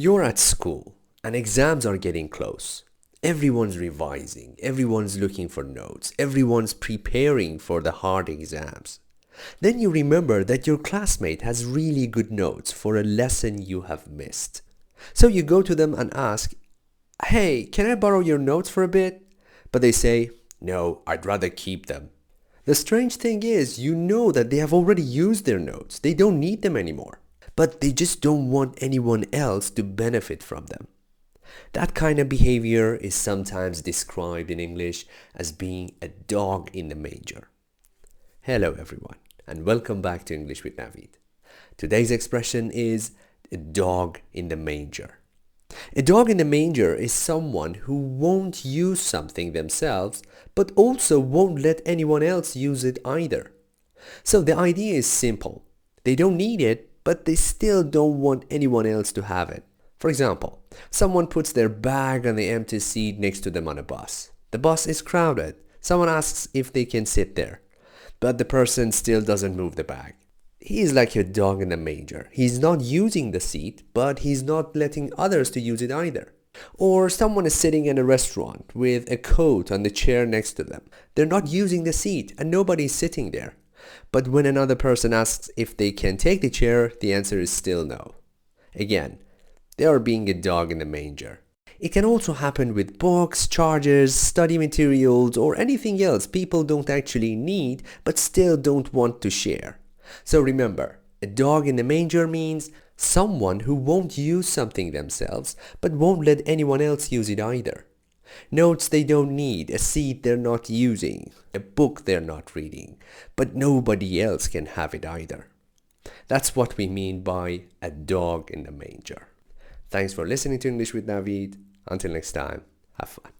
You're at school and exams are getting close. Everyone's revising, everyone's looking for notes, everyone's preparing for the hard exams. Then you remember that your classmate has really good notes for a lesson you have missed. So you go to them and ask, "Hey, can I borrow your notes for a bit?" But they say, "No, I'd rather keep them." The strange thing is, you know that they have already used their notes. They don't need them anymore. But they just don't want anyone else to benefit from them. That kind of behavior is sometimes described in English as being a dog in the manger. Hello everyone, and welcome back to English with Navid. Today's expression is a dog in the manger. A dog in the manger is someone who won't use something themselves, but also won't let anyone else use it either. So the idea is simple. They don't need it, but they still don't want anyone else to have it. For example, someone puts their bag on the empty seat next to them on a bus. The bus is crowded. Someone asks if they can sit there, but the person still doesn't move the bag. He is like a dog in the manger. He's not using the seat, but he's not letting others to use it either. Or someone is sitting in a restaurant with a coat on the chair next to them. They're not using the seat and nobody's sitting there. But when another person asks if they can take the chair, the answer is still no. Again, they are being a dog in the manger. It can also happen with books, chargers, study materials, or anything else people don't actually need but still don't want to share. So remember, a dog in the manger means someone who won't use something themselves but won't let anyone else use it either. Notes they don't need, a seat they're not using, a book they're not reading, but nobody else can have it either. That's what we mean by a dog in the manger. Thanks for listening to English with Navid. Until next time, have fun.